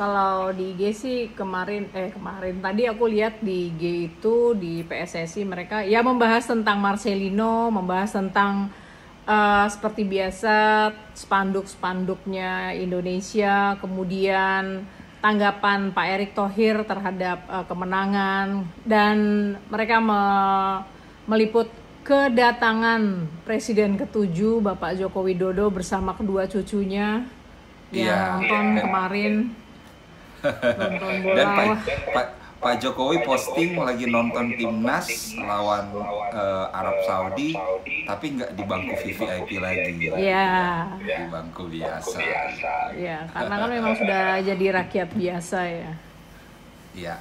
Kalau di IG sih kemarin tadi aku lihat di IG itu di PSSI mereka ya membahas tentang Marcelino, membahas tentang seperti biasa spanduk-spanduknya Indonesia, kemudian tanggapan Pak Erick Thohir terhadap kemenangan, dan mereka meliput kedatangan Presiden ke-7 Bapak Joko Widodo bersama kedua cucunya yang nonton kemarin. Nonton bola. Dan Pak Jokowi posting lagi nonton timnas lawan Arab Saudi, tapi nggak di bangku VVIP lagi. Iya. Di bangku biasa. Iya, karena kan memang sudah jadi rakyat biasa ya. Iya.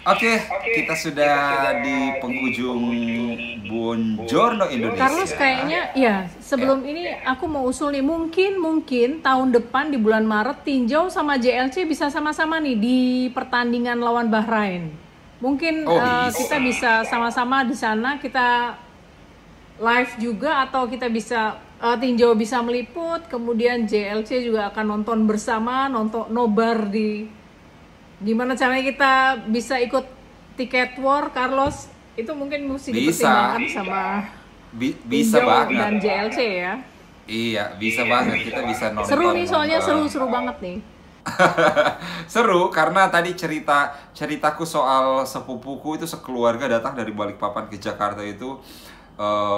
Oke, kita sudah di penghujung Buongiorno Indonesia. Carlos kayaknya ya sebelum ini aku mau usul nih, mungkin tahun depan di bulan Maret tinjau sama JLC bisa sama-sama nih di pertandingan lawan Bahrain. Mungkin kita bisa sama-sama di sana, kita live juga, atau kita bisa tinjau bisa meliput, kemudian JLC juga akan nonton bersama, nonton nobar di gimana caranya kita bisa ikut tiket war, Carlos? Itu mungkin mesti dipertimbangkan sama bisa banget dan JLC ya. Iya, bisa banget, kita bisa nonton. Seru nih soalnya, seru banget nih. Seru karena tadi ceritaku soal sepupuku itu sekeluarga datang dari Balikpapan ke Jakarta itu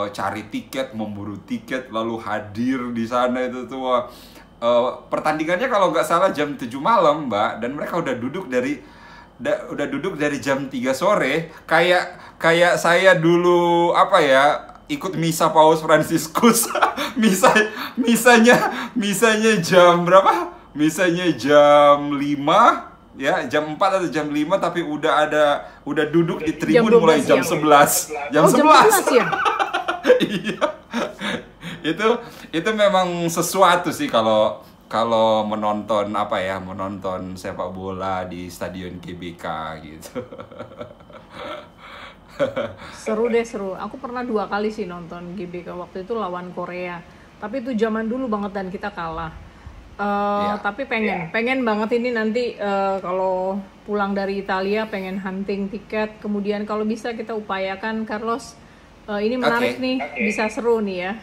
cari tiket, memburu tiket, lalu hadir di sana itu tuh. Pertandingannya kalau nggak salah jam 7 malam Mbak, dan mereka udah duduk dari jam 3 sore, kayak saya dulu ikut misa Paus Fransiskus. misanya jam berapa? Misanya jam 5 ya, jam 4 atau jam 5, tapi udah duduk di tribun mulai jam 11. Jam 11 ya? Iya. Itu memang sesuatu sih kalau menonton sepak bola di Stadion GBK gitu. Seru. Aku pernah 2 kali sih nonton GBK, waktu itu lawan Korea. Tapi itu zaman dulu banget dan kita kalah. Iya. Tapi pengen banget ini nanti kalau pulang dari Italia pengen hunting tiket. Kemudian kalau bisa kita upayakan, Carlos, ini menarik Oke. nih, bisa seru nih ya.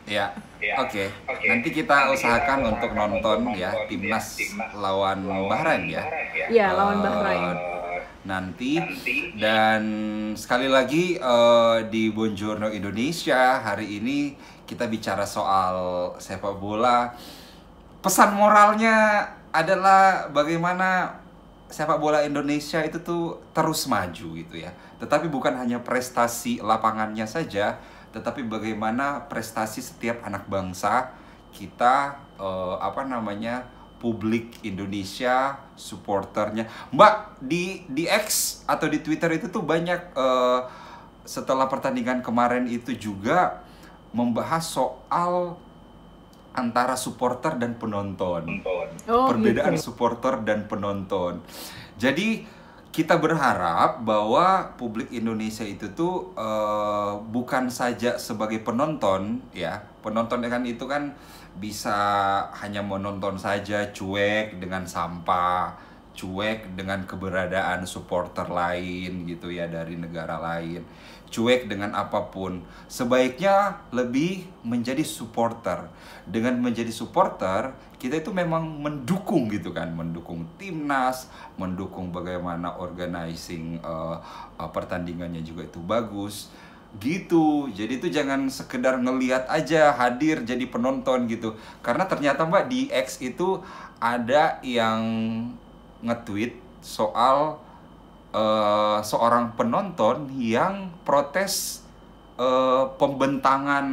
Ya, oke. Nanti kita usahakan untuk nonton ya timnas lawan Bahrain ya. Iya, lawan Eh, Bahrain. Nanti dan sekali lagi di Buongiorno Indonesia hari ini kita bicara soal sepak bola. Pesan moralnya adalah bagaimana sepak bola Indonesia itu tuh terus maju gitu ya. Tetapi bukan hanya prestasi lapangannya saja, tetapi bagaimana prestasi setiap anak bangsa kita publik Indonesia, supporternya. Mbak, di X atau di Twitter itu tuh banyak setelah pertandingan kemarin itu juga membahas soal antara supporter dan penonton. Oh, Perbedaan gitu. supporter dan penonton. Jadi kita berharap bahwa publik Indonesia itu tuh bukan saja sebagai penonton ya. Penonton kan itu kan bisa hanya menonton saja, cuek dengan sampah, cuek dengan keberadaan supporter lain gitu ya dari negara lain, cuek dengan apapun. Sebaiknya lebih menjadi supporter. Dengan menjadi supporter, kita itu memang mendukung gitu kan, mendukung timnas, mendukung bagaimana organizing pertandingannya juga itu bagus gitu. Jadi itu jangan sekedar ngelihat aja, hadir jadi penonton gitu. Karena ternyata Mbak di X itu ada yang nge-tweet soal seorang penonton yang protes pembentangan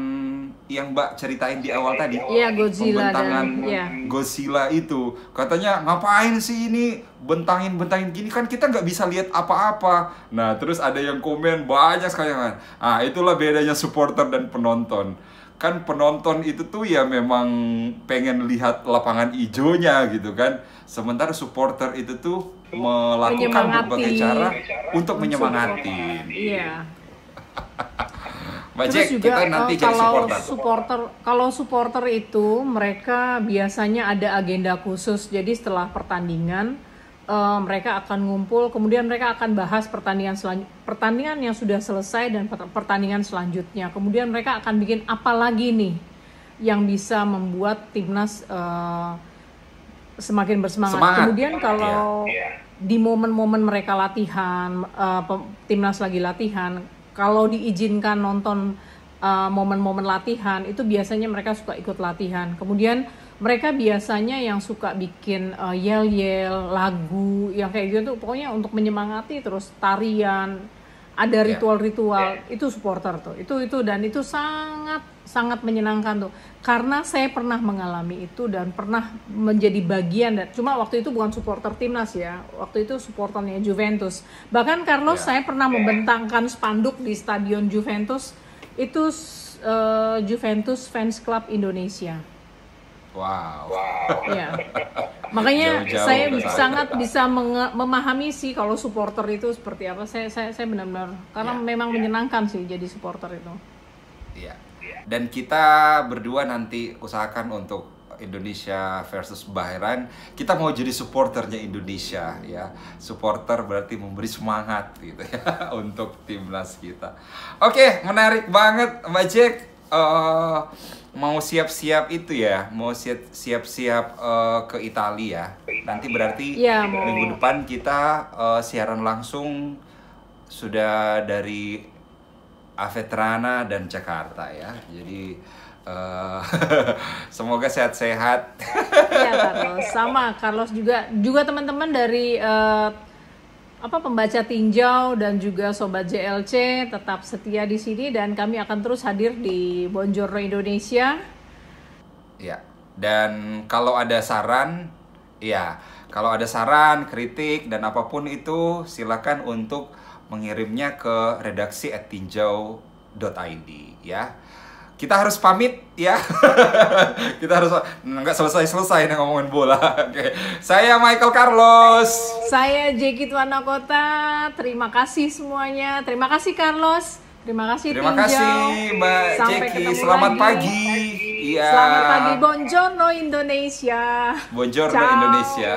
yang Mbak ceritain di awal tadi. Iya, Godzilla Pembentangan dan ya. Godzilla itu. Katanya ngapain sih ini bentangin gini, kan kita nggak bisa lihat apa-apa. Nah terus ada yang komen banyak sekali kan. Ah itulah bedanya supporter dan penonton. Kan penonton itu tuh ya memang pengen lihat lapangan hijaunya gitu kan. Sementara supporter itu tuh melakukan berbagai cara untuk menyemangatin. Iya. Mbak Terus Jack, juga kita nanti jadi supporter. kalau supporter itu mereka biasanya ada agenda khusus. Jadi setelah pertandingan mereka akan ngumpul, kemudian mereka akan bahas pertandingan yang sudah selesai dan pertandingan selanjutnya. Kemudian mereka akan bikin apa lagi nih yang bisa membuat timnas semakin bersemangat. Kemudian kalau di momen-momen mereka latihan, timnas lagi latihan, kalau diizinkan nonton momen-momen latihan, itu biasanya mereka suka ikut latihan. Kemudian mereka biasanya yang suka bikin yel-yel, lagu, yang kayak gitu, pokoknya untuk menyemangati, terus tarian, ada ritual-ritual, itu supporter tuh. Itu dan itu sangat menyenangkan tuh. Karena saya pernah mengalami itu dan pernah menjadi bagian, cuma waktu itu bukan supporter timnas ya, waktu itu supporternya Juventus. Bahkan Carlos, saya pernah membentangkan spanduk di stadion Juventus, itu Juventus Fans Club Indonesia. Wow. Ya. Makanya Jauh-jauh saya ke sana. sangat bisa memahami sih kalau supporter itu seperti apa. Saya benar-benar, karena memang menyenangkan sih jadi supporter itu. Iya. Dan kita berdua nanti usahakan untuk Indonesia versus Bahrain, kita mau jadi supporternya Indonesia ya. Supporter berarti memberi semangat gitu ya untuk timnas kita. Oke, menarik banget Mbak Jack. Mau siap-siap itu ya, mau siap-siap ke Italia. Nanti berarti Ya, mau. minggu depan kita siaran langsung sudah dari Avetrana dan Jakarta ya. Jadi semoga sehat-sehat. Iya Carlos, sama Carlos juga teman-teman dari pembaca tinjau dan juga sobat JLC tetap setia di sini dan kami akan terus hadir di Buongiorno Indonesia. Ya. Dan kalau ada saran, kritik dan apapun itu silakan untuk mengirimnya ke redaksi@tinjau.id ya. Kita harus pamit ya. Kita harus nggak selesai nih ngomongin bola. Oke. Saya Michael Carlos. Saya Jeki Twanakota. Terima kasih semuanya. Terima kasih Carlos. Terima kasih Terima Tinjau. kasih Mbak Sampai Jeki. ketemu Selamat lagi. pagi. Iya. Selamat pagi, buongiorno Indonesia. Buongiorno Ciao. Indonesia.